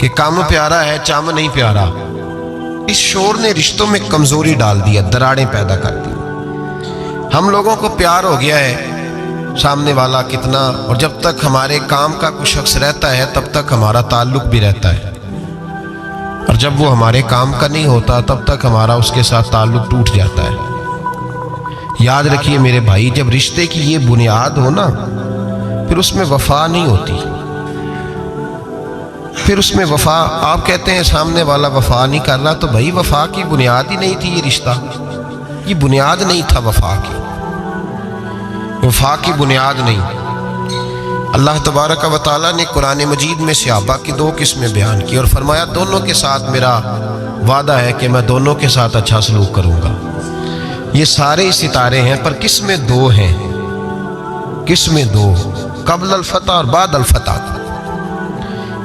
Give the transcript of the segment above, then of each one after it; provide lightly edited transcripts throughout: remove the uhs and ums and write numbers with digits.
کہ کام پیارا ہے چم نہیں پیارا، اس شور نے رشتوں میں کمزوری ڈال دیا، دراڑیں پیدا کر دی۔ ہم لوگوں کو پیار ہو گیا ہے سامنے والا کتنا، اور جب تک ہمارے کام کا کوئی شخص رہتا ہے تب تک ہمارا تعلق بھی رہتا ہے، اور جب وہ ہمارے کام کا نہیں ہوتا تب تک ہمارا اس کے ساتھ تعلق ٹوٹ جاتا ہے۔ یاد رکھیے میرے بھائی، جب رشتے کی یہ بنیاد ہو نا، پھر اس میں وفا نہیں ہوتی، پھر اس میں وفا، آپ کہتے ہیں سامنے والا وفا نہیں کر رہا، تو بھائی وفا کی بنیاد ہی نہیں تھی یہ رشتہ، یہ بنیاد نہیں تھا وفا کی، وفا کی بنیاد نہیں۔ اللہ تبارک و تعالیٰ نے قرآن مجید میں صحابہ کی دو قسمیں بیان کی اور فرمایا دونوں کے ساتھ میرا وعدہ ہے کہ میں دونوں کے ساتھ اچھا سلوک کروں گا۔ یہ سارے ستارے ہیں پر قسمیں دو ہیں، قسمیں دو، قبل الفتح اور بعد الفتح۔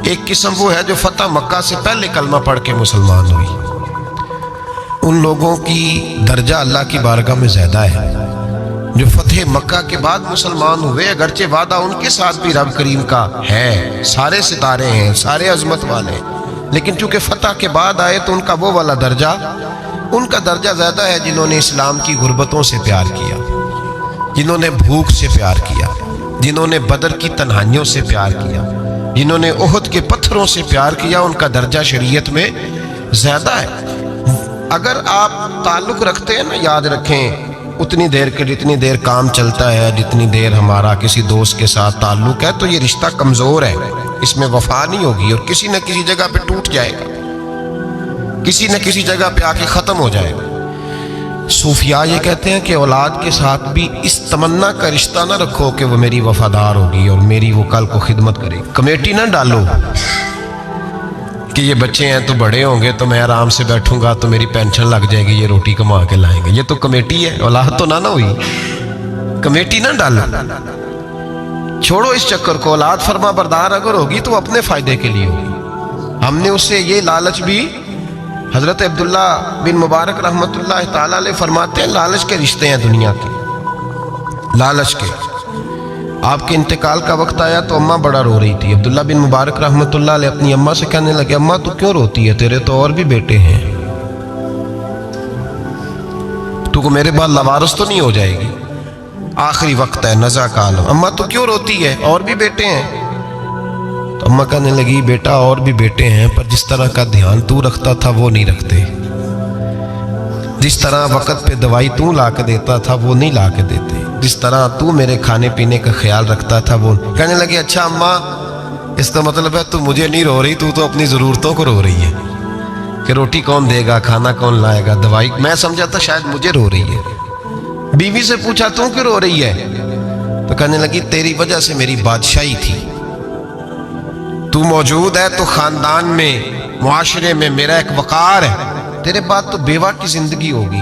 ایک قسم وہ ہے جو فتح مکہ سے پہلے کلمہ پڑھ کے مسلمان ہوئی، ان لوگوں کی درجہ اللہ کی بارگاہ میں زیادہ ہے۔ جو فتح مکہ کے بعد مسلمان ہوئے، اگرچہ وعدہ ان کے ساتھ بھی رب کریم کا ہے، سارے ستارے ہیں، سارے عظمت والے ہیں، لیکن چونکہ فتح کے بعد آئے تو ان کا وہ والا درجہ، ان کا درجہ زیادہ ہے جنہوں نے اسلام کی غربتوں سے پیار کیا، جنہوں نے بھوک سے پیار کیا، جنہوں نے بدر کی تنہائیوں سے پیار کیا، جنہوں نے احد کے پتھروں سے پیار کیا، ان کا درجہ شریعت میں زیادہ ہے۔ اگر آپ تعلق رکھتے ہیں نا، یاد رکھیں اتنی دیر کے جتنی دیر کام چلتا ہے، جتنی دیر ہمارا کسی دوست کے ساتھ تعلق ہے، تو یہ رشتہ کمزور ہے، اس میں وفا نہیں ہوگی اور کسی نہ کسی جگہ پہ ٹوٹ جائے گا، کسی نہ کسی جگہ پہ آ کے ختم ہو جائے گا۔ صوفیاء یہ کہتے ہیں کہ اولاد کے ساتھ بھی اس تمنا کا رشتہ نہ رکھو کہ وہ میری وفادار ہوگی اور میری وہ کل کو خدمت کرے گی۔ کمیٹی نہ ڈالو کہ یہ بچے ہیں تو بڑے ہوں گے تو میں آرام سے بیٹھوں گا تو میری پینشن لگ جائے گی، یہ روٹی کما کے لائیں گے، یہ تو کمیٹی ہے، اولاد تو نہ ہوئی، کمیٹی نہ ڈالو، چھوڑو اس چکر کو۔ اولاد فرما بردار اگر ہوگی تو اپنے فائدے کے لیے ہوگی۔ ہم نے اس سے یہ لالچ بھی، حضرت عبداللہ بن مبارک رحمۃ اللہ تعالیٰ علیہ فرماتے ہیں لالچ کے رشتے ہیں دنیا کے، لالچ کے۔ آپ کے انتقال کا وقت آیا تو اماں بڑا رو رہی تھی، عبداللہ بن مبارک رحمۃ اللہ علیہ اپنی اماں سے کہنے لگے اماں تو کیوں روتی ہے، تیرے تو اور بھی بیٹے ہیں، تو کو میرے بعد لوارث تو نہیں ہو جائے گی، آخری وقت ہے، نزع کا عالم، اماں تو کیوں روتی ہے، اور بھی بیٹے ہیں؟ تو اماں کہنے لگی بیٹا اور بھی بیٹے ہیں پر جس طرح کا دھیان تو رکھتا تھا وہ نہیں رکھتے، جس طرح وقت پہ دوائی تو لا کے دیتا تھا وہ نہیں لا کے دیتے، جس طرح تو میرے کھانے پینے کا خیال رکھتا تھا وہ۔ کہنے لگے اچھا اماں اس کا مطلب ہے تو مجھے نہیں رو رہی، تو اپنی ضرورتوں کو رو رہی ہے کہ روٹی کون دے گا، کھانا کون لائے گا، دوائی، میں سمجھا تھا شاید مجھے رو رہی ہے۔ بیوی سے پوچھا تو کیوں رو رہی ہے، تو کہنے لگی تیری وجہ سے میری بادشاہی تھی، تو موجود ہے تو خاندان میں، معاشرے میں میرا ایک وقار ہے، تیرے بعد تو بیوہ کی زندگی ہوگی۔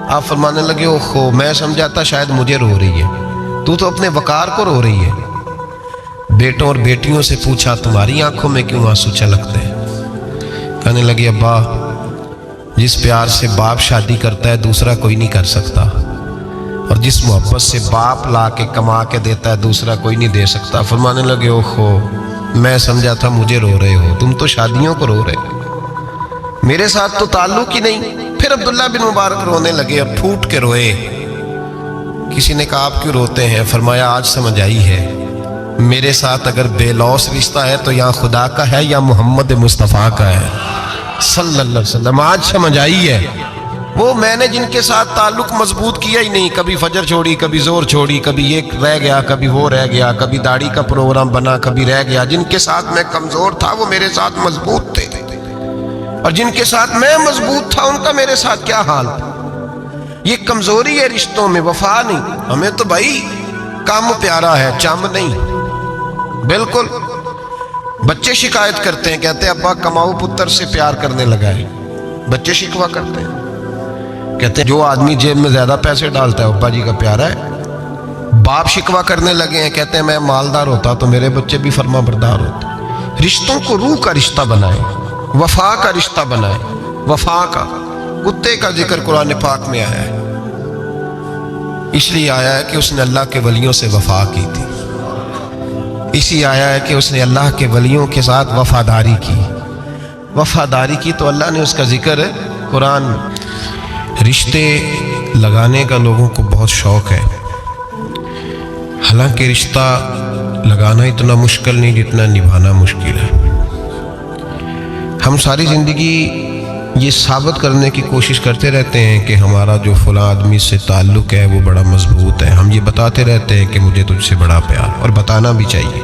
آپ فرمانے لگے اوہو میں سمجھا تھا شاید مجھے رو رہی ہے، تو اپنے وقار کو رو رہی ہے۔ بیٹوں اور بیٹیوں سے پوچھا تمہاری آنکھوں میں کیوں آنسو چھلکتے ہیں، کہنے لگے ابا جس پیار سے باپ شادی کرتا ہے دوسرا کوئی نہیں کر سکتا، اور جس محبت سے باپ لا کے کما کے دیتا ہے دوسرا کوئی نہیں دے سکتا۔ فرمانے لگے اوہو میں سمجھا تھا مجھے رو رہے ہو، تم تو شادیوں کو رو رہے ہو، میرے ساتھ تو تعلق ہی نہیں۔ پھر عبداللہ بن مبارک رونے لگے اور پھوٹ کے روئے۔ کسی نے کہا آپ کیوں روتے ہیں، فرمایا آج سمجھ آئی ہے میرے ساتھ اگر بے لوث رشتہ ہے تو یا خدا کا ہے یا محمد مصطفیٰ کا ہے صلی اللہ علیہ وسلم، آج سمجھ آئی ہے۔ وہ میں نے جن کے ساتھ تعلق مضبوط کیا ہی نہیں، کبھی فجر چھوڑی، کبھی زور چھوڑی، کبھی یہ رہ گیا، کبھی وہ رہ گیا، کبھی داڑھی کا پروگرام بنا، کبھی رہ گیا، جن کے ساتھ میں کمزور تھا وہ میرے ساتھ مضبوط تھے، اور جن کے ساتھ میں مضبوط تھا ان کا میرے ساتھ کیا حال تھا۔ یہ کمزوری ہے رشتوں میں، وفا نہیں۔ ہمیں تو بھائی کام پیارا ہے، چم نہیں، بالکل۔ بچے شکایت کرتے ہیں، کہتے ہیں ابا کماؤ پتر سے پیار کرنے لگا ہے، بچے شکوا کرتے ہیں، کہتے ہیں جو آدمی جیب میں زیادہ پیسے ڈالتا ہے ابا جی کا پیارا ہے۔ باپ شکوا کرنے لگے ہیں، کہتے ہیں میں مالدار ہوتا تو میرے بچے بھی فرما بردار ہوتے۔ رشتوں کو روح کا رشتہ بنائیں، وفا کا رشتہ بنائیں، وفا کا۔ کتے کا ذکر قرآن پاک میں آیا ہے، اس لیے آیا ہے کہ اس نے اللہ کے ولیوں سے وفا کی تھی۔ اسی آیا ہے کہ اس نے اللہ کے ولیوں کے ساتھ وفاداری کی تو اللہ نے اس کا ذکر قرآن میں۔ رشتے لگانے کا لوگوں کو بہت شوق ہے، حالانکہ رشتہ لگانا اتنا مشکل نہیں جتنا نبھانا مشکل ہے۔ ہم ساری زندگی یہ ثابت کرنے کی کوشش کرتے رہتے ہیں کہ ہمارا جو فلاں آدمی سے تعلق ہے وہ بڑا مضبوط ہے، ہم یہ بتاتے رہتے ہیں کہ مجھے تجھ سے بڑا پیار، اور بتانا بھی چاہیے۔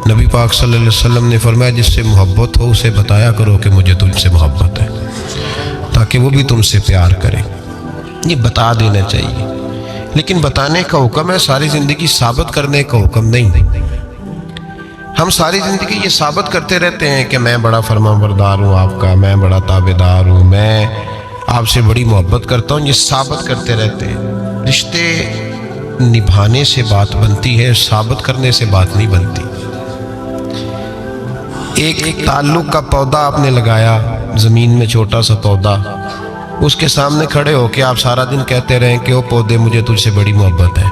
نبی پاک صلی اللہ علیہ وسلم نے فرمایا جس سے محبت ہو اسے بتایا کرو کہ مجھے تجھ سے محبت ہے، تاکہ وہ بھی تم سے پیار کرے۔ یہ بتا دینا چاہیے، لیکن بتانے کا حکم ہے، ساری زندگی ثابت کرنے کا حکم نہیں۔ ہم ساری زندگی یہ ثابت کرتے رہتے ہیں کہ میں بڑا فرمان بردار ہوں آپ کا، میں بڑا تابعدار ہوں، میں آپ سے بڑی محبت کرتا ہوں، یہ ثابت کرتے رہتے ہیں۔ رشتے نبھانے سے بات بنتی ہے، ثابت کرنے سے بات نہیں بنتی۔ ایک تعلق کا پودا آپ نے لگایا زمین میں، چھوٹا سا پودا، اس کے سامنے کھڑے ہو کے آپ سارا دن کہتے رہیں کہ او پودے مجھے تجھ سے بڑی محبت ہے،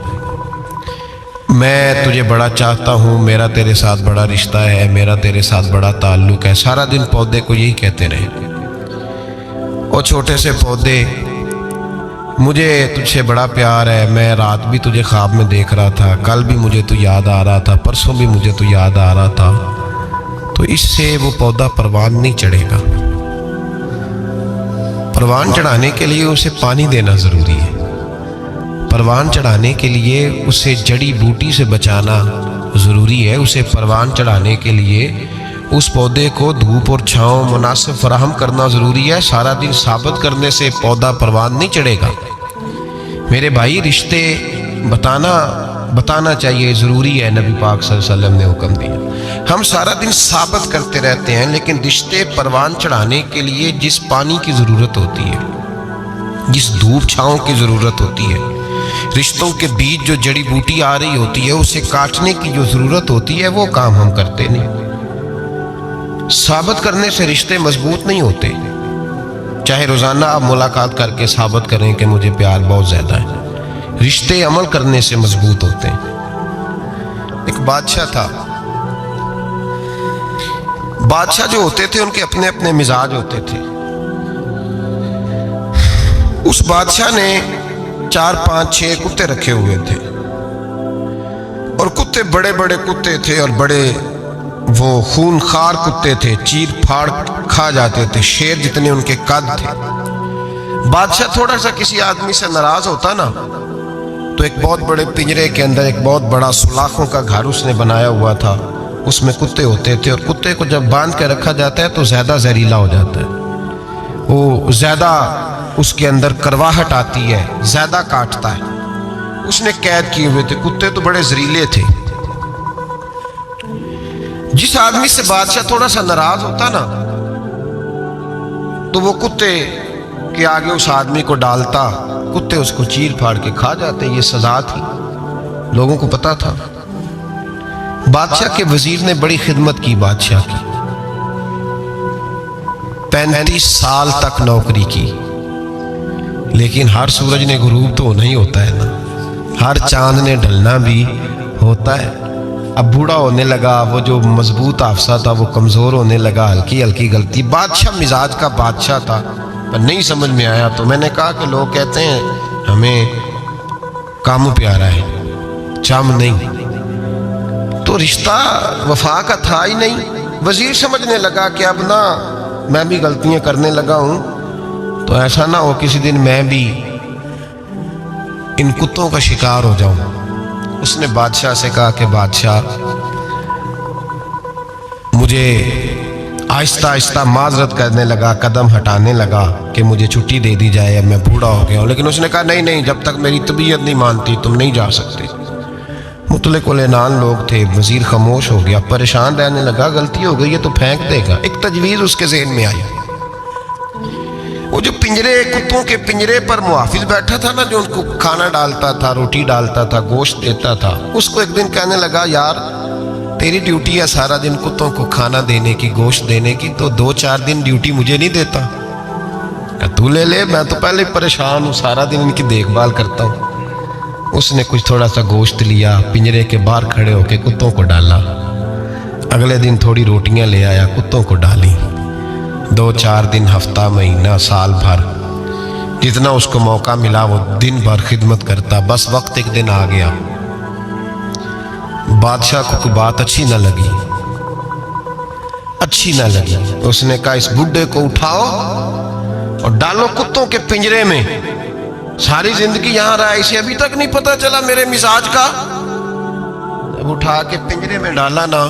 میں تجھے بڑا چاہتا ہوں، میرا تیرے ساتھ بڑا رشتہ ہے، میرا تیرے ساتھ بڑا تعلق ہے، سارا دن پودے کو یہی کہتے رہے، او چھوٹے سے پودے مجھے تجھ سے بڑا پیار ہے، میں رات بھی تجھے خواب میں دیکھ رہا تھا، کل بھی مجھے تو یاد آ رہا تھا، پرسوں بھی مجھے تو یاد آ رہا تھا، تو اس سے وہ پودا پروان نہیں چڑھے گا۔ پروان چڑھانے کے لیے اسے پانی دینا ضروری ہے، پروان چڑھانے کے لیے اسے جڑی بوٹی سے بچانا ضروری ہے، اسے پروان چڑھانے کے لیے اس پودے کو دھوپ اور چھاؤں مناسب فراہم کرنا ضروری ہے۔ سارا دن ثابت کرنے سے پودا پروان نہیں چڑھے گا۔ میرے بھائی، رشتے بتانا چاہیے، ضروری ہے، نبی پاک صلی اللہ علیہ وسلم نے حکم دیا۔ ہم سارا دن ثابت کرتے رہتے ہیں، لیکن رشتے پروان چڑھانے کے لیے جس پانی کی ضرورت ہوتی ہے، جس دھوپ چھاؤں کی ضرورت ہوتی ہے، رشتوں کے بیچ جو جڑی بوٹی آ رہی ہوتی ہے اسے کاٹنے کی جو ضرورت ہوتی ہے، وہ کام ہم کرتے نہیں۔ ثابت کرنے سے رشتے مضبوط نہیں ہوتے، چاہے روزانہ آپ ملاقات کر کے ثابت کریں کہ مجھے پیار بہت زیادہ ہے، رشتے عمل کرنے سے مضبوط ہوتے ہیں۔ ایک بادشاہ تھا، بادشاہ جو ہوتے تھے ان کے اپنے اپنے مزاج ہوتے تھے۔ اس بادشاہ نے 4 5 6 کتے رکھے ہوئے تھے، اور کتے بڑے بڑے کتے تھے، اور بڑے وہ خون خار کتے تھے، چیر پھاڑ کھا جاتے تھے، شیر جتنے ان کے قد تھے۔ بادشاہ تھوڑا سا کسی آدمی سے ناراض ہوتا نا، تو ایک بہت بڑے پنجرے کے اندر ایک بہت بڑا سلاخوں کا گھر اس نے بنایا ہوا تھا، اس میں کتے ہوتے تھے، اور کتے کو جب باندھ کے رکھا جاتا ہے تو زیادہ زہریلا ہو جاتا ہے، وہ زیادہ اس کے اندر کرواہٹ آتی ہے، زیادہ کاٹتا ہے۔ اس نے قید کیے ہوئے تھے، کتے تو بڑے زہریلے تھے۔ جس آدمی سے بادشاہ تھوڑا سا ناراض ہوتا نا، تو وہ کتے کے آگے اس آدمی کو ڈالتا، کتے اس کو چیر پھاڑ کے کھا جاتے۔ یہ سزا تھی، لوگوں کو پتا تھا۔ بادشاہ کے وزیر نے بڑی خدمت کی بادشاہ کی، 35 سال تک نوکری کی، لیکن ہر سورج نے غروب تو ہونا ہی ہوتا ہے نا، ہر چاند نے ڈھلنا بھی ہوتا ہے۔ اب بوڑھا ہونے لگا، وہ جو مضبوط حافظہ تھا وہ کمزور ہونے لگا، ہلکی ہلکی غلطی۔ بادشاہ مزاج کا بادشاہ تھا، پر نہیں سمجھ میں آیا، تو میں نے کہا کہ لوگ کہتے ہیں ہمیں کام پیارا ہے، چم نہیں، تو رشتہ وفا کا تھا ہی نہیں۔ وزیر سمجھنے لگا کہ اب نہ میں بھی غلطیاں کرنے لگا ہوں، تو ایسا نہ ہو کسی دن میں بھی ان کتوں کا شکار ہو جاؤں۔ اس نے بادشاہ سے کہا کہ بادشاہ، مجھے آہستہ آہستہ معذرت کرنے لگا، قدم ہٹانے لگا کہ مجھے چھٹی دے دی جائے، اب میں بوڑھا ہو گیا ہوں۔ لیکن اس نے کہا نہیں، جب تک میری طبیعت نہیں مانتی تم نہیں جا سکتے۔ مطلق العنان لوگ تھے، وزیر خاموش ہو گیا، پریشان رہنے لگا، غلطی ہو گئی ہے تو پھینک دے گا۔ ایک تجویز اس کے ذہن میں آئی، وہ جو کتوں کے پنجرے پر محافظ بیٹھا تھا نا، جو ان کو کھانا ڈالتا تھا، روٹی ڈالتا تھا، گوشت دیتا تھا، اس کو ایک دن کہنے لگا، یار تیری ڈیوٹی ہے سارا دن کتوں کو کھانا دینے کی، گوشت دینے کی، تو 2-4 دن ڈیوٹی مجھے نہیں دیتا؟ تو لے لے، میں تو پہلے پریشان ہوں، سارا دن ان کی دیکھ بھال کرتا ہوں۔ اس نے کچھ تھوڑا سا گوشت لیا، پنجرے کے باہر کھڑے ہو کے کتوں کو ڈالا۔ اگلے دن تھوڑی روٹیاں لے آیا، کتوں کو ڈالی۔ 2-4 دن، ہفتہ، مہینہ، سال بھر، جتنا اس کو موقع ملا وہ دن بھر خدمت کرتا۔ بس وقت ایک دن آ گیا، بادشاہ کو کوئی بات اچھی نہ لگی۔ اس نے کہا اس بڈھے کو اٹھاؤ اور ڈالو کتوں کے پنجرے میں۔ ساری زندگی یہاں رہا، اسے ابھی تک نہیں پتا چلا میرے مزاج کا۔ جب اٹھا کے پنجرے میں ڈالا نا،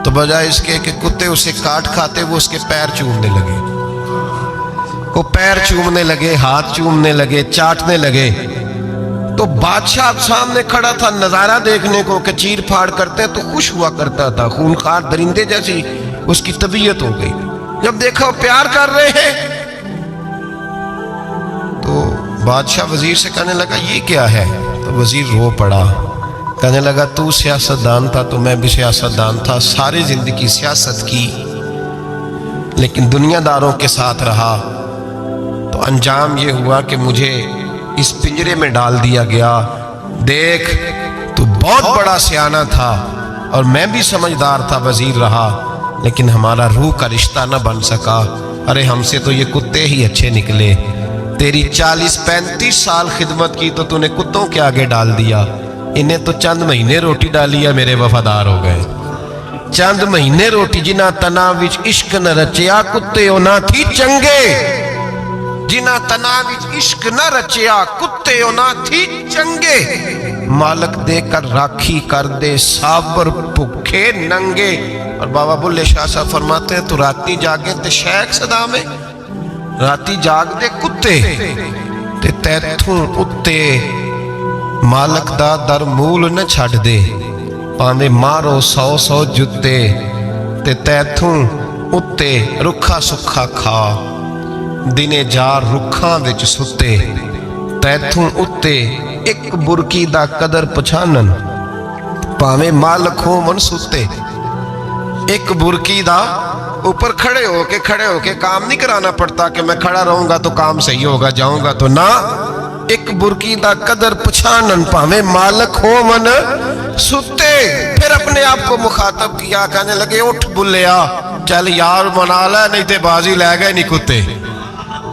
تو بجائے اس کے کہ کتے اسے کاٹ کھاتے، وہ اس کے پیر چومنے لگے۔ وہ پیر چومنے لگے، ہاتھ چومنے لگے، چاٹنے لگے۔ تو بادشاہ سامنے کھڑا تھا نظارہ دیکھنے کو کہ چیر پھاڑ کرتے تو خوش ہوا کرتا تھا، خونخوار درندے جیسی اس کی طبیعت ہو گئی۔ جب دیکھا وہ پیار کر رہے ہیں تو بادشاہ وزیر سے کہنے لگا یہ کیا ہے؟ تو وزیر رو پڑا، کہنے لگا تو سیاستدان تھا تو میں بھی سیاستدان تھا، ساری زندگی سیاست کی، لیکن دنیا داروں کے ساتھ رہا تو انجام یہ ہوا کہ مجھے اس پنجرے میں ڈال دیا گیا۔ دیکھ تو بہت بڑا سیانہ تھا اور میں بھی سمجھدار تھا، وزیر رہا، لیکن ہمارا روح کا رشتہ نہ بن سکا۔ ارے ہم سے تو یہ کتے ہی اچھے نکلے۔ تیری 40-35 سال خدمت کی تو نے کتوں کے آگے ڈال دیا، انہیں تو چند مہینے روٹی ڈالی ہے، میرے وفادار ہو گئے۔ چند مہینے روٹی، جنہ تنا وچ عشق نہ رچیا، کتے او نہ تھی چنگے۔ جنہ تنا وچ عشق نہ رچیا، کتے او نہ تھی چنگے۔ مالک دے کر راکھی کر دے، صابر بھوکے ننگے۔ اور بابا بلے شاہ صاحب فرماتے ہیں تو راتی جاگے تے شیخ صدا میں، راتی جاگ دے کتے تے تیتھوں اتے، مالک دا در مول نہ چھڑ دے، پاویں مارو 100 جتے تے تیتھوں اتے، رکھا سکھا کھا دنے جار رکھاں وچ ستے، تیتھوں اتے ایک برکی دا قدر پچھانن، پاویں مالک ہو من ستے۔ ایک برکی دا اوپر کھڑے ہو کے کام نہیں کرانا پڑتا کہ میں کھڑا رہوں گا تو کام صحیح ہوگا، جاؤں گا تو نہ۔ ایک برکی دا قدر پچھانن، پاویں مالک ہو من ستے۔ پھر اپنے آپ کو مخاطب کیا، کہنے لگے اٹھ بلیا، چل یار منا لے نہیں تے بازی لے گئے نہیں کتے۔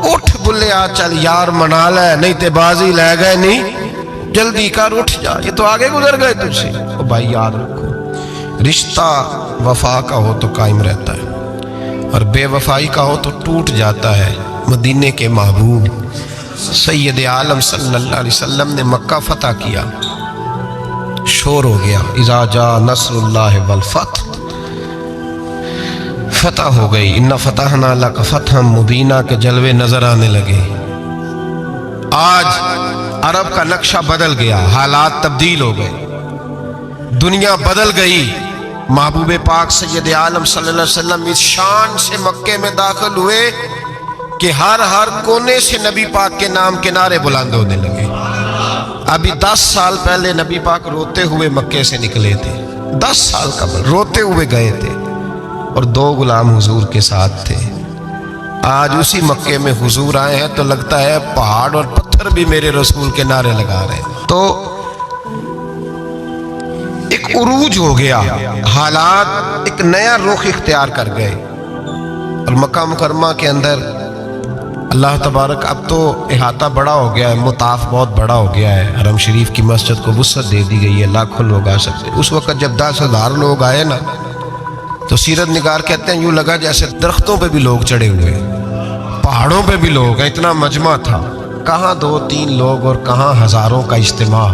اٹھ بلیا، چل یار منا لے نہیں تے بازی لے گئے نہیں، جلدی کر اٹھ جا، یہ تو آگے گزر گئے تجھ سے۔ تو بھائی یاد رکھو، رشتہ وفا کا ہو تو قائم رہتا ہے اور بے وفائی کا ہو تو ٹوٹ جاتا ہے۔ مدینے کے محبوب سید عالم صلی اللہ علیہ وسلم نے مکہ فتح کیا، شور ہو گیا، اذا جاء نصر اللہ والفتح، فتح ہو گئی، ان فتحنا لک فتحا مبینا کے جلوے نظر آنے لگے۔ آج عرب کا نقشہ بدل گیا، حالات تبدیل ہو گئے، دنیا بدل گئی۔ محبوب پاک سید عالم صلی اللہ علیہ وسلم اس شان سے مکے میں داخل ہوئے کہ ہر کونے سے نبی پاک کے نام کے نعرے بلند ہونے لگے۔ ابھی 10 سال پہلے نبی پاک روتے ہوئے مکے سے نکلے تھے، 10 سال قبل روتے ہوئے گئے تھے اور 2 غلام حضور کے ساتھ تھے۔ آج اسی مکے میں حضور آئے ہیں تو لگتا ہے پہاڑ اور پتھر بھی میرے رسول کے نعرے لگا رہے ہیں۔ تو ایک عروج ہو گیا، حالات ایک نیا رخ اختیار کر گئے، اور مکہ مکرمہ کے اندر اللہ تبارک اب تو احاطہ بڑا ہو گیا ہے، مطاف بہت بڑا ہو گیا ہے، حرم شریف کی مسجد کو وسعت دے دی گئی ہے، لاکھوں لوگ آ سکتے۔ اس وقت جب 10,000 لوگ آئے نا تو سیرت نگار کہتے ہیں یوں لگا جیسے درختوں پہ بھی لوگ چڑھے ہوئے، پہاڑوں پہ بھی لوگ ہیں، اتنا مجمع تھا۔ کہاں 2-3 لوگ اور کہاں ہزاروں کا اجتماع۔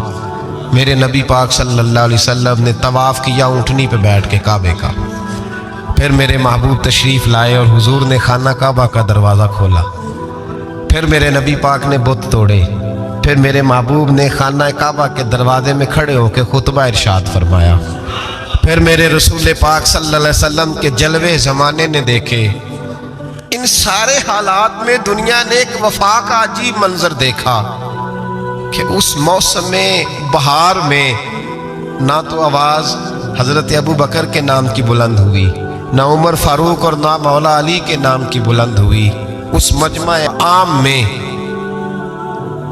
میرے نبی پاک صلی اللہ علیہ وسلم نے طواف کیا اونٹنی پہ بیٹھ کے کعبے کا، پھر میرے محبوب تشریف لائے اور حضور نے خانہ کعبہ کا دروازہ کھولا، پھر میرے نبی پاک نے بت توڑے، پھر میرے محبوب نے خانہ کعبہ کے دروازے میں کھڑے ہو کے خطبہ ارشاد فرمایا، پھر میرے رسول پاک صلی اللہ علیہ وسلم کے جلوے زمانے نے دیکھے۔ ان سارے حالات میں دنیا نے ایک وفا کا عجیب منظر دیکھا کہ اس موسم بہار میں نہ تو آواز حضرت ابو بکر کے نام کی بلند ہوئی، نہ عمر فاروق اور نہ مولا علی کے نام کی بلند ہوئی۔ اس مجمع عام میں